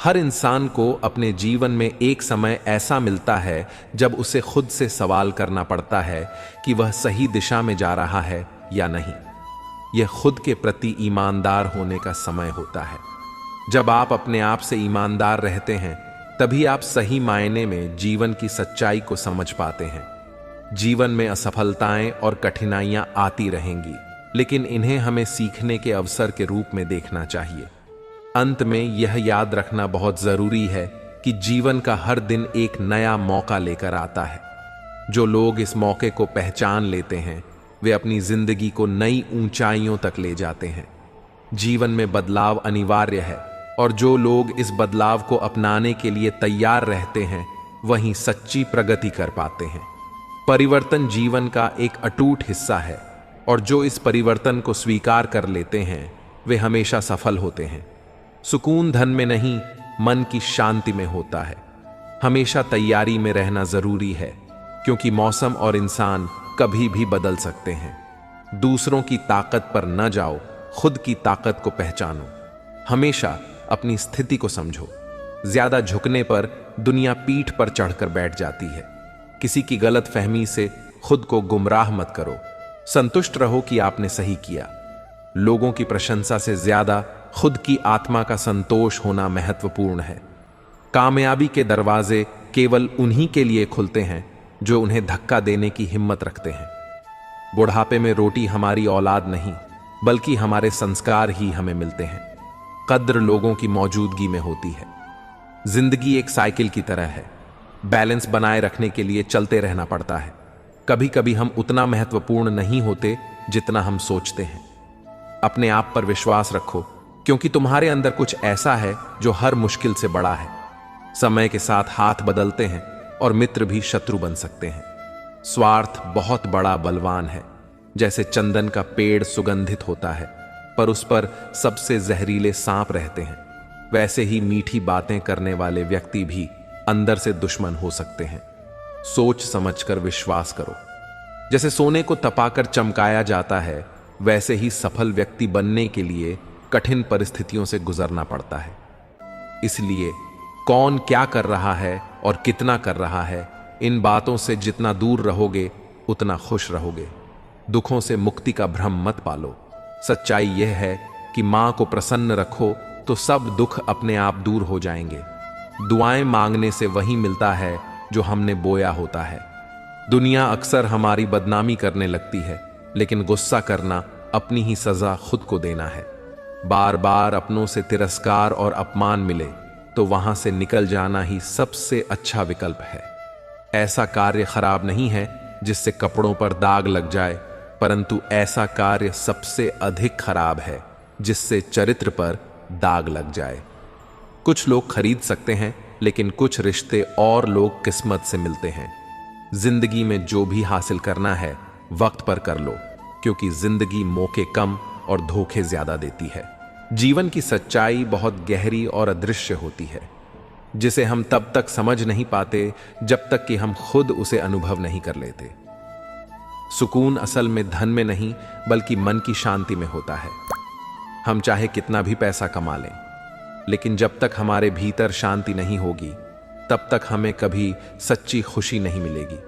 हर इंसान को अपने जीवन में एक समय ऐसा मिलता है जब उसे खुद से सवाल करना पड़ता है कि वह सही दिशा में जा रहा है या नहीं। यह खुद के प्रति ईमानदार होने का समय होता है। जब आप अपने आप से ईमानदार रहते हैं, तभी आप सही मायने में जीवन की सच्चाई को समझ पाते हैं। जीवन में असफलताएं और कठिनाइयां आती रहेंगी, लेकिन इन्हें हमें सीखने के अवसर के रूप में देखना चाहिए। अंत में यह याद रखना बहुत जरूरी है कि जीवन का हर दिन एक नया मौका लेकर आता है। जो लोग इस मौके को पहचान लेते हैं, वे अपनी जिंदगी को नई ऊंचाइयों तक ले जाते हैं। जीवन में बदलाव अनिवार्य है, और जो लोग इस बदलाव को अपनाने के लिए तैयार रहते हैं, वहीं सच्ची प्रगति कर पाते हैं। परिवर्तन जीवन का एक अटूट हिस्सा है, और जो इस परिवर्तन को स्वीकार कर लेते हैं, वे हमेशा सफल होते हैं। सुकून धन में नहीं, मन की शांति में होता है। हमेशा तैयारी में रहना जरूरी है, क्योंकि मौसम और इंसान कभी भी बदल सकते हैं। दूसरों की ताकत पर न जाओ, खुद की ताकत को पहचानो। हमेशा अपनी स्थिति को समझो। ज्यादा झुकने पर दुनिया पीठ पर चढ़कर बैठ जाती है। किसी की गलत फहमी से खुद को गुमराह मत करो। संतुष्ट रहो कि आपने सही किया। लोगों की प्रशंसा से ज्यादा खुद की आत्मा का संतोष होना महत्वपूर्ण है। कामयाबी के दरवाजे केवल उन्हीं के लिए खुलते हैं जो उन्हें धक्का देने की हिम्मत रखते हैं। बुढ़ापे में रोटी हमारी औलाद नहीं, बल्कि हमारे संस्कार ही हमें मिलते हैं। कद्र लोगों की मौजूदगी में होती है। जिंदगी एक साइकिल की तरह है। बैलेंस बनाए रखने के लिए चलते रहना पड़ता है। कभी कभी हम उतना महत्वपूर्ण नहीं होते जितना हम सोचते हैं। अपने आप पर विश्वास रखो, क्योंकि तुम्हारे अंदर कुछ ऐसा है जो हर मुश्किल से बड़ा है। समय के साथ हाथ बदलते हैं, और मित्र भी शत्रु बन सकते हैं। स्वार्थ बहुत बड़ा बलवान है। जैसे चंदन का पेड़ सुगंधित होता है, पर उस पर सबसे जहरीले सांप रहते हैं, वैसे ही मीठी बातें करने वाले व्यक्ति भी अंदर से दुश्मन हो सकते हैं। सोच समझकर विश्वास करो। जैसे सोने को तपाकर चमकाया जाता है, वैसे ही सफल व्यक्ति बनने के लिए कठिन परिस्थितियों से गुजरना पड़ता है। इसलिए कौन क्या कर रहा है और कितना कर रहा है, इन बातों से जितना दूर रहोगे उतना खुश रहोगे। दुखों से मुक्ति का भ्रम मत पालो। सच्चाई यह है कि मां को प्रसन्न रखो तो सब दुख अपने आप दूर हो जाएंगे। दुआएं मांगने से वही मिलता है जो हमने बोया होता है। दुनिया अक्सर हमारी बदनामी करने लगती है, लेकिन गुस्सा करना अपनी ही सजा खुद को देना है। बार बार अपनों से तिरस्कार और अपमान मिले तो वहां से निकल जाना ही सबसे अच्छा विकल्प है। ऐसा कार्य खराब नहीं है जिससे कपड़ों पर दाग लग जाए, परंतु ऐसा कार्य सबसे अधिक खराब है जिससे चरित्र पर दाग लग जाए। कुछ लोग खरीद सकते हैं, लेकिन कुछ रिश्ते और लोग किस्मत से मिलते हैं। जिंदगी में जो भी हासिल करना है वक्त पर कर लो, क्योंकि जिंदगी मौके कम और धोखे ज्यादा देती है। जीवन की सच्चाई बहुत गहरी और अदृश्य होती है, जिसे हम तब तक समझ नहीं पाते जब तक कि हम खुद उसे अनुभव नहीं कर लेते। सुकून असल में धन में नहीं, बल्कि मन की शांति में होता है। हम चाहे कितना भी पैसा कमा लें, लेकिन जब तक हमारे भीतर शांति नहीं होगी, तब तक हमें कभी सच्ची खुशी नहीं मिलेगी।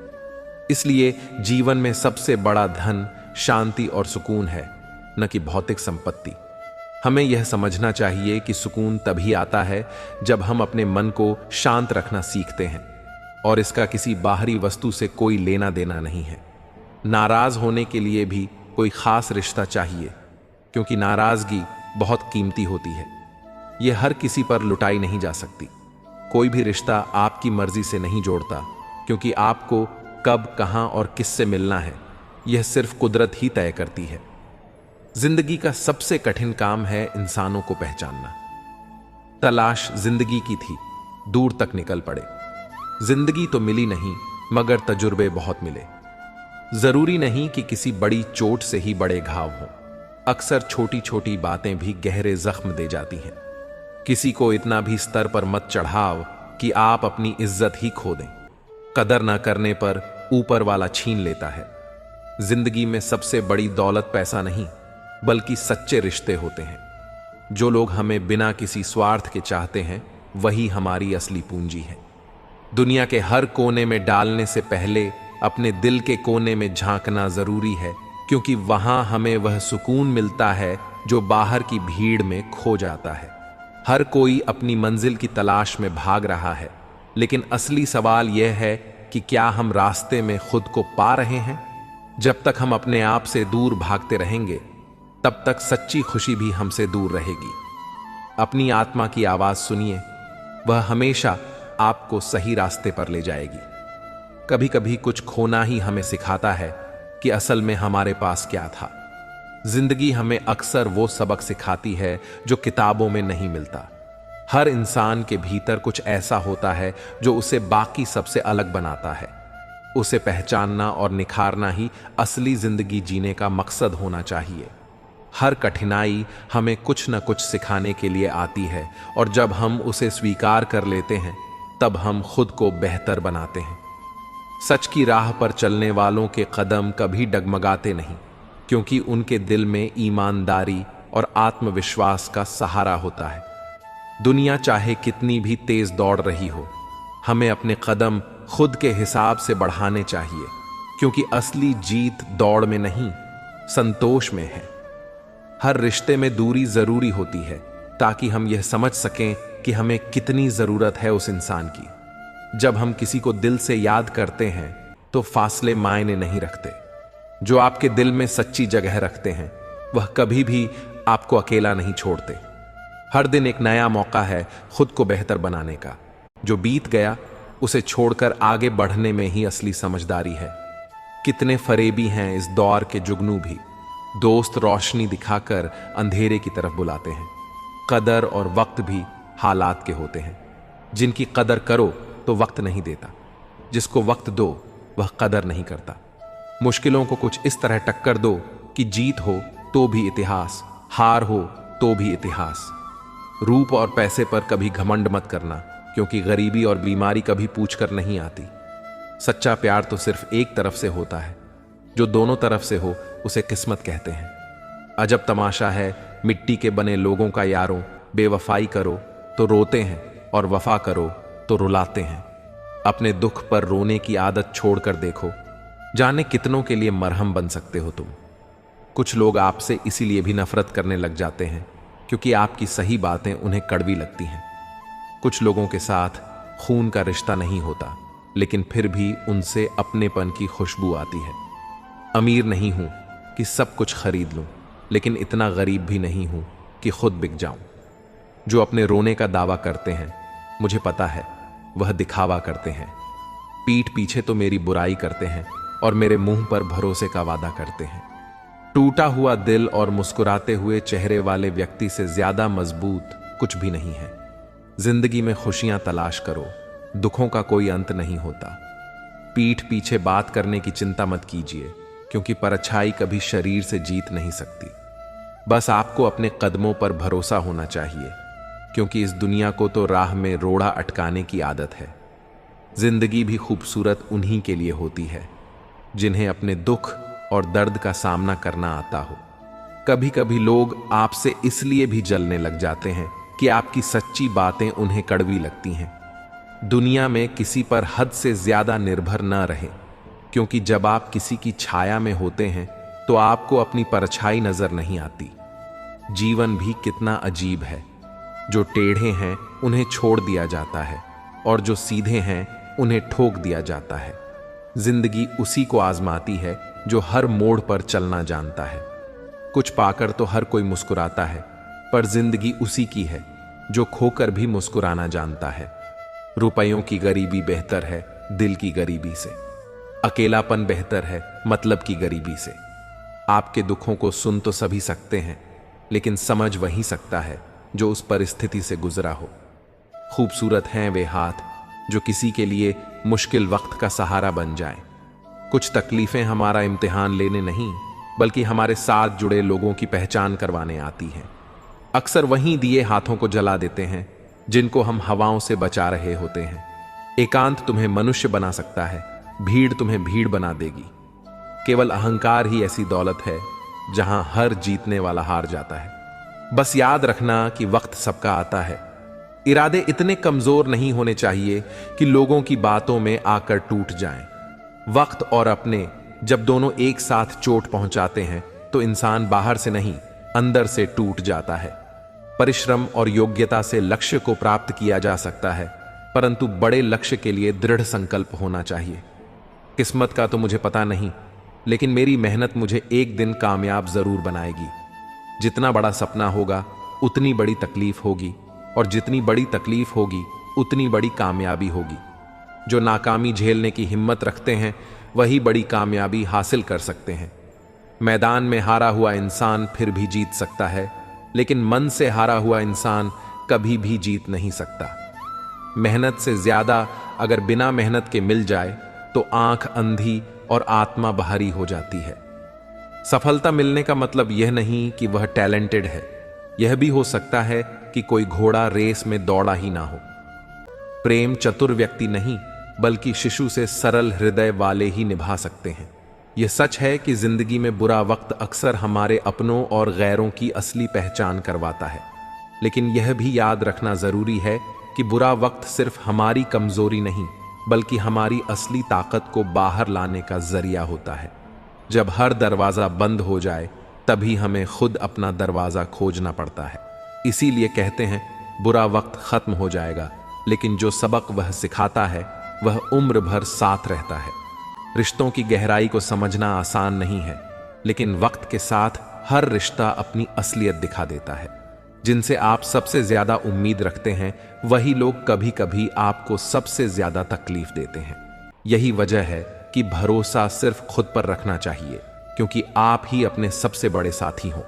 इसलिए जीवन में सबसे बड़ा धन शांति और सुकून है, न कि भौतिक संपत्ति। हमें यह समझना चाहिए कि सुकून तभी आता है जब हम अपने मन को शांत रखना सीखते हैं, और इसका किसी बाहरी वस्तु से कोई लेना देना नहीं है। नाराज होने के लिए भी कोई खास रिश्ता चाहिए, क्योंकि नाराजगी बहुत कीमती होती है। यह हर किसी पर लुटाई नहीं जा सकती। कोई भी रिश्ता आपकी मर्जी से नहीं जोड़ता, क्योंकि आपको कब, कहां और किससे मिलना है, यह सिर्फ कुदरत ही तय करती है। जिंदगी का सबसे कठिन काम है इंसानों को पहचानना। तलाश जिंदगी की थी, दूर तक निकल पड़े। जिंदगी तो मिली नहीं, मगर तजुर्बे बहुत मिले। जरूरी नहीं कि किसी बड़ी चोट से ही बड़े घाव हों। अक्सर छोटी छोटी बातें भी गहरे जख्म दे जाती हैं। किसी को इतना भी स्तर पर मत चढ़ाओ कि आप अपनी इज्जत ही खो दें। कदर ना करने पर ऊपर वाला छीन लेता है। जिंदगी में सबसे बड़ी दौलत पैसा नहीं, बल्कि सच्चे रिश्ते होते हैं। जो लोग हमें बिना किसी स्वार्थ के चाहते हैं, वही हमारी असली पूंजी है। दुनिया के हर कोने में डालने से पहले अपने दिल के कोने में झांकना जरूरी है, क्योंकि वहां हमें वह सुकून मिलता है जो बाहर की भीड़ में खो जाता है। हर कोई अपनी मंजिल की तलाश में भाग रहा है, लेकिन असली सवाल यह है कि क्या हम रास्ते में खुद को पा रहे हैं? जब तक हम अपने आप से दूर भागते रहेंगे, तब तक सच्ची खुशी भी हमसे दूर रहेगी। अपनी आत्मा की आवाज सुनिए, वह हमेशा आपको सही रास्ते पर ले जाएगी। कभी कभी कुछ खोना ही हमें सिखाता है कि असल में हमारे पास क्या था। जिंदगी हमें अक्सर वो सबक सिखाती है जो किताबों में नहीं मिलता। हर इंसान के भीतर कुछ ऐसा होता है जो उसे बाकी सबसे अलग बनाता है। उसे पहचानना और निखारना ही असली जिंदगी जीने का मकसद होना चाहिए। हर कठिनाई हमें कुछ न कुछ सिखाने के लिए आती है, और जब हम उसे स्वीकार कर लेते हैं, तब हम खुद को बेहतर बनाते हैं। सच की राह पर चलने वालों के कदम कभी डगमगाते नहीं, क्योंकि उनके दिल में ईमानदारी और आत्मविश्वास का सहारा होता है। दुनिया चाहे कितनी भी तेज दौड़ रही हो, हमें अपने कदम खुद के हिसाब से बढ़ाने चाहिए, क्योंकि असली जीत दौड़ में नहीं, संतोष में है। हर रिश्ते में दूरी जरूरी होती है, ताकि हम यह समझ सकें कि हमें कितनी जरूरत है उस इंसान की। जब हम किसी को दिल से याद करते हैं, तो फासले मायने नहीं रखते। जो आपके दिल में सच्ची जगह रखते हैं, वह कभी भी आपको अकेला नहीं छोड़ते। हर दिन एक नया मौका है खुद को बेहतर बनाने का। जो बीत गया, उसे छोड़कर आगे बढ़ने में ही असली समझदारी है। कितने फरेबी हैं इस दौर के जुगनू भी। दोस्त रोशनी दिखाकर अंधेरे की तरफ बुलाते हैं। कदर और वक्त भी हालात के होते हैं। जिनकी कदर करो तो वक्त नहीं देता, जिसको वक्त दो वह कदर नहीं करता। मुश्किलों को कुछ इस तरह टक्कर दो कि जीत हो तो भी इतिहास, हार हो तो भी इतिहास। रूप और पैसे पर कभी घमंड मत करना, क्योंकि गरीबी और बीमारी कभी पूछकर नहीं आती। सच्चा प्यार तो सिर्फ एक तरफ से होता है। जो दोनों तरफ से हो उसे किस्मत कहते हैं। अजब तमाशा है मिट्टी के बने लोगों का यारों, बेवफाई करो तो रोते हैं और वफा करो तो रुलाते हैं। अपने दुख पर रोने की आदत छोड़कर देखो, जाने कितनों के लिए मरहम बन सकते हो तुम। कुछ लोग आपसे इसीलिए भी नफरत करने लग जाते हैं, क्योंकि आपकी सही बातें उन्हें कड़वी लगती हैं। कुछ लोगों के साथ खून का रिश्ता नहीं होता, लेकिन फिर भी उनसे अपनेपन की खुशबू आती है। अमीर नहीं हूं कि सब कुछ खरीद लूं, लेकिन इतना गरीब भी नहीं हूं कि खुद बिक जाऊं। जो अपने रोने का दावा करते हैं, मुझे पता है वह दिखावा करते हैं। पीठ पीछे तो मेरी बुराई करते हैं और मेरे मुंह पर भरोसे का वादा करते हैं। टूटा हुआ दिल और मुस्कुराते हुए चेहरे वाले व्यक्ति से ज्यादा मजबूत कुछ भी नहीं है। जिंदगी में खुशियां तलाश करो, दुखों का कोई अंत नहीं होता। पीठ पीछे बात करने की चिंता मत कीजिए, क्योंकि परछाई कभी शरीर से जीत नहीं सकती। बस आपको अपने कदमों पर भरोसा होना चाहिए, क्योंकि इस दुनिया को तो राह में रोड़ा अटकाने की आदत है। जिंदगी भी खूबसूरत उन्हीं के लिए होती है जिन्हें अपने दुख और दर्द का सामना करना आता हो। कभी कभी लोग आपसे इसलिए भी जलने लग जाते हैं कि आपकी सच्ची बातें उन्हें कड़वी लगती हैं। दुनिया में किसी पर हद से ज्यादा निर्भर न रहे, क्योंकि जब आप किसी की छाया में होते हैं तो आपको अपनी परछाई नजर नहीं आती। जीवन भी कितना अजीब है। जो टेढ़े हैं उन्हें छोड़ दिया जाता है, और जो सीधे हैं उन्हें ठोक दिया जाता है। जिंदगी उसी को आजमाती है जो हर मोड़ पर चलना जानता है। कुछ पाकर तो हर कोई मुस्कुराता है, पर जिंदगी उसी की है जो खोकर भी मुस्कुराना जानता है। रुपयों की गरीबी बेहतर है दिल की गरीबी से। अकेलापन बेहतर है मतलब की गरीबी से। आपके दुखों को सुन तो सभी सकते हैं, लेकिन समझ वही सकता है जो उस परिस्थिति से गुजरा हो। खूबसूरत हैं वे हाथ जो किसी के लिए मुश्किल वक्त का सहारा बन जाएं। कुछ तकलीफें हमारा इम्तिहान लेने नहीं, बल्कि हमारे साथ जुड़े लोगों की पहचान करवाने आती हैं। अक्सर वहीं दिए हाथों को जला देते हैं जिनको हम हवाओं से बचा रहे होते हैं। एकांत तुम्हें मनुष्य बना सकता है, भीड़ तुम्हें भीड़ बना देगी। केवल अहंकार ही ऐसी दौलत है जहां हर जीतने वाला हार जाता है। बस याद रखना कि वक्त सबका आता है, इरादे इतने कमजोर नहीं होने चाहिए कि लोगों की बातों में आकर टूट जाएं। वक्त और अपने जब दोनों एक साथ चोट पहुंचाते हैं तो इंसान बाहर से नहीं अंदर से टूट जाता है। परिश्रम और योग्यता से लक्ष्य को प्राप्त किया जा सकता है, परंतु बड़े लक्ष्य के लिए दृढ़ संकल्प होना चाहिए। किस्मत का तो मुझे पता नहीं, लेकिन मेरी मेहनत मुझे एक दिन कामयाब जरूर बनाएगी। जितना बड़ा सपना होगा उतनी बड़ी तकलीफ होगी, और जितनी बड़ी तकलीफ होगी उतनी बड़ी कामयाबी होगी। जो नाकामी झेलने की हिम्मत रखते हैं वही बड़ी कामयाबी हासिल कर सकते हैं। मैदान में हारा हुआ इंसान फिर भी जीत सकता है, लेकिन मन से हारा हुआ इंसान कभी भी जीत नहीं सकता। मेहनत से ज्यादा अगर बिना मेहनत के मिल जाए तो आंख अंधी और आत्मा बाहरी हो जाती है। सफलता मिलने का मतलब यह नहीं कि वह टैलेंटेड है, यह भी हो सकता है कि कोई घोड़ा रेस में दौड़ा ही ना हो। प्रेम चतुर व्यक्ति नहीं बल्कि शिशु से सरल हृदय वाले ही निभा सकते हैं। यह सच है कि जिंदगी में बुरा वक्त अक्सर हमारे अपनों और गैरों की असली पहचान करवाता है, लेकिन यह भी याद रखना जरूरी है कि बुरा वक्त सिर्फ हमारी कमजोरी नहीं बल्कि हमारी असली ताकत को बाहर लाने का जरिया होता है। जब हर दरवाजा बंद हो जाए तभी हमें खुद अपना दरवाजा खोजना पड़ता है। इसीलिए कहते हैं बुरा वक्त खत्म हो जाएगा, लेकिन जो सबक वह सिखाता है वह उम्र भर साथ रहता है। रिश्तों की गहराई को समझना आसान नहीं है, लेकिन वक्त के साथ हर रिश्ता अपनी असलियत दिखा देता है। जिनसे आप सबसे ज्यादा उम्मीद रखते हैं वही लोग कभी कभी आपको सबसे ज्यादा तकलीफ देते हैं। यही वजह है कि भरोसा सिर्फ खुद पर रखना चाहिए, क्योंकि आप ही अपने सबसे बड़े साथी हो।